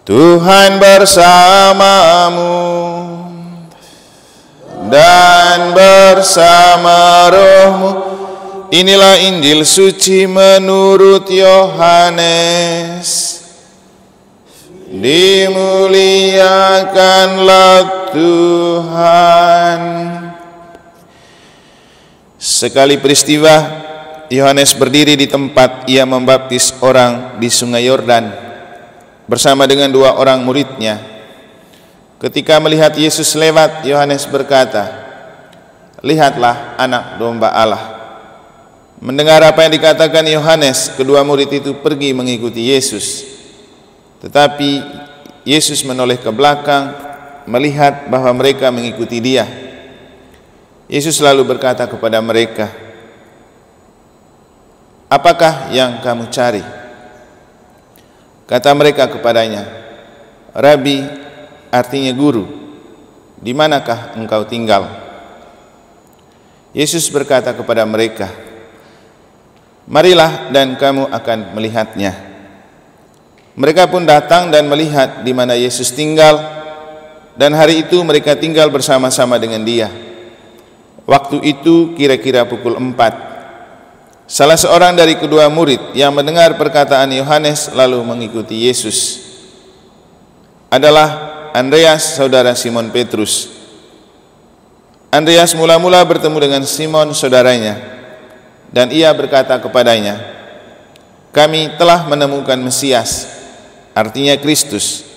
Tuhan bersamamu dan bersama rohmu. Inilah Injil suci menurut Yohanes. Dimuliakanlah Tuhan. Sekali peristiwa, Yohanes berdiri di tempat ia membaptis orang di Sungai Yordan bersama dengan 2 orang muridnya. Ketika melihat Yesus lewat, Yohanes berkata, "Lihatlah anak domba Allah." Mendengar apa yang dikatakan Yohanes, kedua murid itu pergi mengikuti Yesus. Tetapi Yesus menoleh ke belakang, melihat bahwa mereka mengikuti Dia. Yesus lalu berkata kepada mereka, "Apakah yang kamu cari?" Kata mereka kepadanya, "Rabi," artinya guru, "di manakah engkau tinggal?" Yesus berkata kepada mereka, "Marilah dan kamu akan melihatnya." Mereka pun datang dan melihat di mana Yesus tinggal, dan hari itu mereka tinggal bersama-sama dengan Dia. Waktu itu kira-kira pukul 4. Salah seorang dari kedua murid yang mendengar perkataan Yohanes lalu mengikuti Yesus adalah Andreas, saudara Simon Petrus. Andreas mula-mula bertemu dengan Simon saudaranya, dan ia berkata kepadanya, "Kami telah menemukan Mesias," artinya Kristus.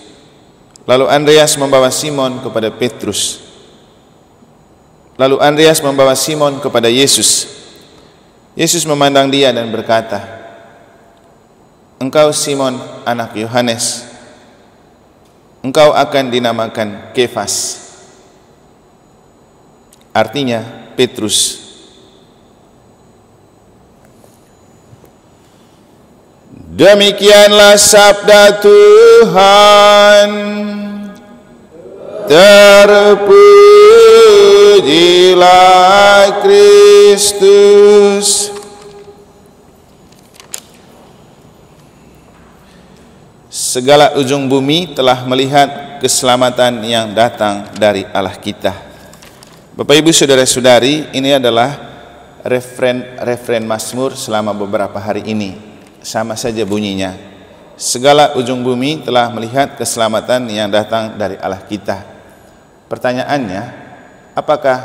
Lalu Andreas membawa Simon kepada Petrus. Lalu Andreas membawa Simon kepada Yesus. Yesus memandang dia dan berkata, "Engkau Simon anak Yohanes, engkau akan dinamakan Kefas," artinya Petrus. Demikianlah sabda Tuhan. Terpujilah Kristus. Segala ujung bumi telah melihat keselamatan yang datang dari Allah kita. Bapak Ibu saudara-saudari, ini adalah refren Mazmur selama beberapa hari ini. Sama saja bunyinya, segala ujung bumi telah melihat keselamatan yang datang dari Allah kita. Pertanyaannya, apakah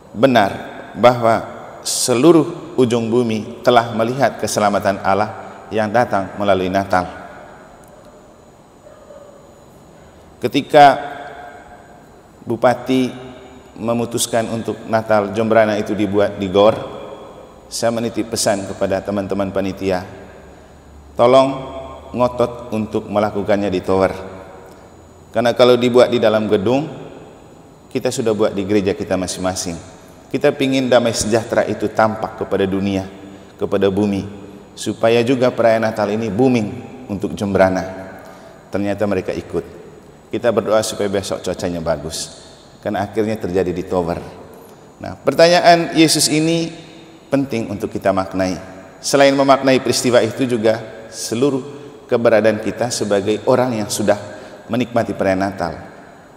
benar bahwa seluruh ujung bumi telah melihat keselamatan Allah yang datang melalui Natal? Ketika Bupati memutuskan untuk Natal Jembrana itu dibuat di GOR, saya menitip pesan kepada teman-teman panitia, tolong ngotot untuk melakukannya di tower. Karena kalau dibuat di dalam gedung, kita sudah buat di gereja kita masing-masing. Kita ingin damai sejahtera itu tampak kepada dunia, kepada bumi, supaya juga perayaan Natal ini booming untuk Jembrana. Ternyata mereka ikut. Kita berdoa supaya besok cuacanya bagus, karena akhirnya terjadi di tower. Nah, pertanyaan Yesus ini penting untuk kita maknai. Selain memaknai peristiwa itu juga seluruh keberadaan kita sebagai orang yang sudah menikmati perayaan Natal.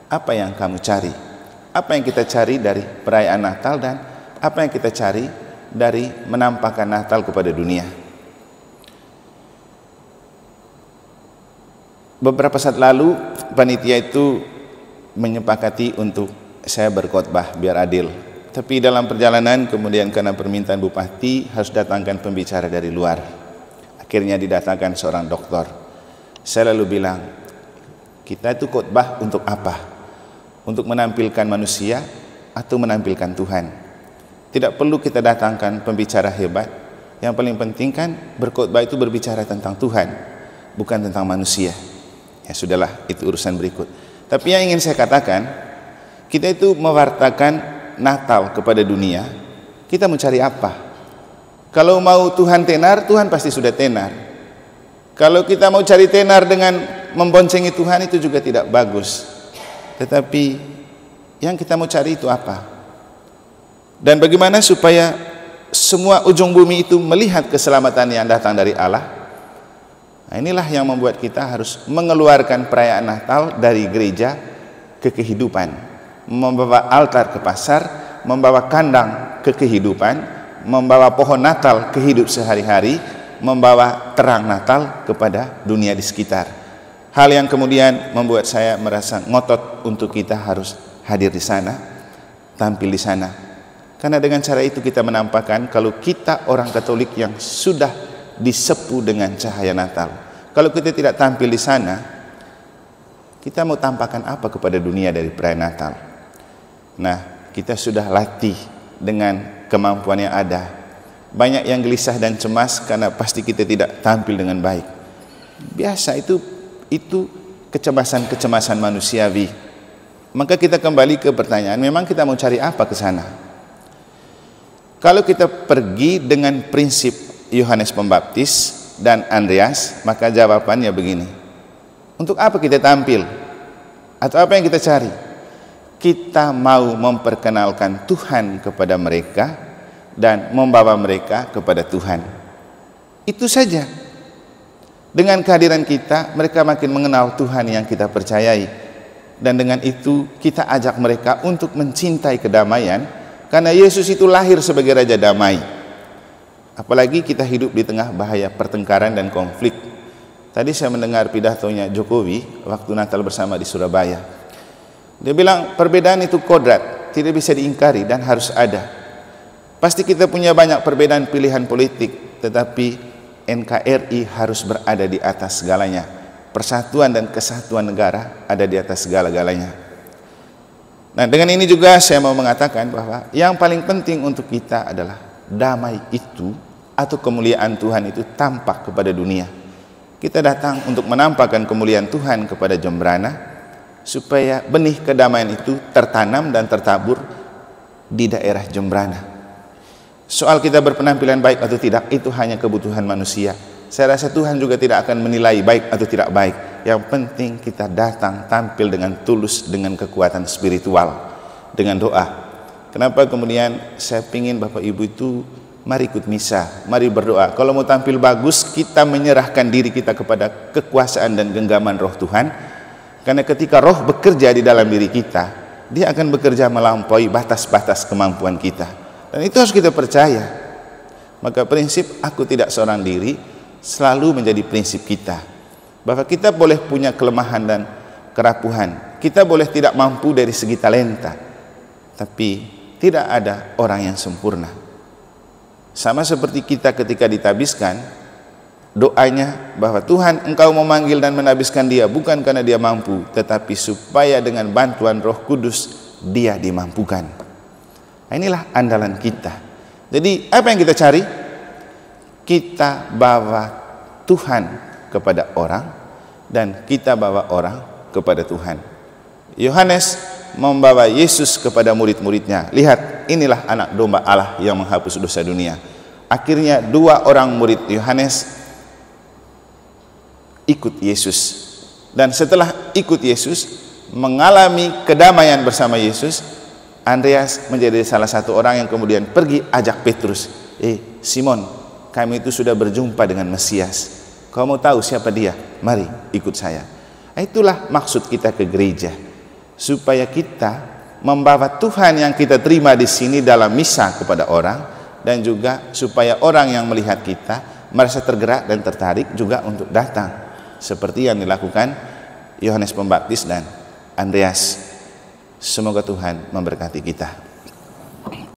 Apa yang kamu cari? Apa yang kita cari dari perayaan Natal, dan apa yang kita cari dari menampakkan Natal kepada dunia? Beberapa saat lalu panitia itu menyepakati untuk saya berkhotbah biar adil. Tapi dalam perjalanan kemudian karena permintaan Bupati harus datangkan pembicara dari luar. Akhirnya didatangkan seorang doktor. Saya lalu bilang, kita itu khotbah untuk apa? Untuk menampilkan manusia atau menampilkan Tuhan? Tidak perlu kita datangkan pembicara hebat. Yang paling penting kan berkhotbah itu berbicara tentang Tuhan, bukan tentang manusia. Ya sudahlah, itu urusan berikut. Tapi yang ingin saya katakan, kita itu mewartakan Natal kepada dunia, kita mencari apa? Kalau mau Tuhan tenar, Tuhan pasti sudah tenar. Kalau kita mau cari tenar dengan memboncengi Tuhan, itu juga tidak bagus. Tetapi yang kita mau cari itu apa? Dan bagaimana supaya semua ujung bumi itu melihat keselamatan yang datang dari Allah? Nah, inilah yang membuat kita harus mengeluarkan perayaan Natal dari gereja ke kehidupan, membawa altar ke pasar, membawa kandang ke kehidupan, membawa pohon Natal ke hidup sehari-hari, membawa terang Natal kepada dunia di sekitar. Hal yang kemudian membuat saya merasa ngotot untuk kita harus hadir di sana, tampil di sana. Karena dengan cara itu kita menampakkan kalau kita orang Katolik yang sudah disepu dengan cahaya Natal. Kalau kita tidak tampil di sana, kita mau tampakkan apa kepada dunia dari perayaan Natal? Nah, kita sudah latih dengan kemampuan yang ada. Banyak yang gelisah dan cemas karena pasti kita tidak tampil dengan baik. Biasa, itu kecemasan-kecemasan manusiawi. Maka kita kembali ke pertanyaan, memang kita mau cari apa ke sana? Kalau kita pergi dengan prinsip Yohanes Pembaptis dan Andreas, maka jawabannya begini. Untuk apa kita tampil? Atau apa yang kita cari? Kita mau memperkenalkan Tuhan kepada mereka dan membawa mereka kepada Tuhan. Itu saja. Dengan kehadiran kita, mereka makin mengenal Tuhan yang kita percayai. Dan dengan itu kita ajak mereka untuk mencintai kedamaian, karena Yesus itu lahir sebagai Raja Damai. Apalagi kita hidup di tengah bahaya pertengkaran dan konflik. Tadi saya mendengar pidatonya Jokowi waktu Natal bersama di Surabaya. Dia bilang perbedaan itu kodrat, tidak bisa diingkari dan harus ada. Pasti kita punya banyak perbedaan pilihan politik, tetapi NKRI harus berada di atas segalanya. Persatuan dan kesatuan negara ada di atas segala-galanya. Nah, dengan ini juga saya mau mengatakan bahwa yang paling penting untuk kita adalah damai itu atau kemuliaan Tuhan itu tampak kepada dunia. Kita datang untuk menampakkan kemuliaan Tuhan kepada Jembrana, supaya benih kedamaian itu tertanam dan tertabur di daerah Jembrana. Soal kita berpenampilan baik atau tidak, itu hanya kebutuhan manusia. Saya rasa Tuhan juga tidak akan menilai baik atau tidak baik. Yang penting kita datang tampil dengan tulus, dengan kekuatan spiritual, dengan doa. Kenapa kemudian saya ingin Bapak Ibu itu mari ikut misa, mari berdoa. Kalau mau tampil bagus, kita menyerahkan diri kita kepada kekuasaan dan genggaman roh Tuhan. Karena ketika roh bekerja di dalam diri kita, dia akan bekerja melampaui batas-batas kemampuan kita. Dan itu harus kita percaya. Maka prinsip aku tidak seorang diri selalu menjadi prinsip kita. Bahwa kita boleh punya kelemahan dan kerapuhan. Kita boleh tidak mampu dari segi talenta. Tapi tidak ada orang yang sempurna. Sama seperti kita ketika ditabiskan, doanya bahwa Tuhan engkau memanggil dan menabiskan dia bukan karena dia mampu, tetapi supaya dengan bantuan Roh Kudus dia dimampukan. Inilah andalan kita. Jadi apa yang kita cari? Kita bawa Tuhan kepada orang dan kita bawa orang kepada Tuhan. Yohanes membawa Yesus kepada murid-muridnya. Lihat, inilah anak domba Allah yang menghapus dosa dunia. Akhirnya dua orang murid Yohanes ikut Yesus. Dan setelah ikut Yesus, mengalami kedamaian bersama Yesus, Andreas menjadi salah satu orang yang kemudian pergi ajak Petrus. Simon, kami itu sudah berjumpa dengan Mesias. Kau mau tahu siapa dia? Mari ikut saya. Itulah maksud kita ke gereja, supaya kita membawa Tuhan yang kita terima di sini dalam misa kepada orang, dan juga supaya orang yang melihat kita merasa tergerak dan tertarik juga untuk datang, seperti yang dilakukan Yohanes Pembaptis dan Andreas. Semoga Tuhan memberkati kita.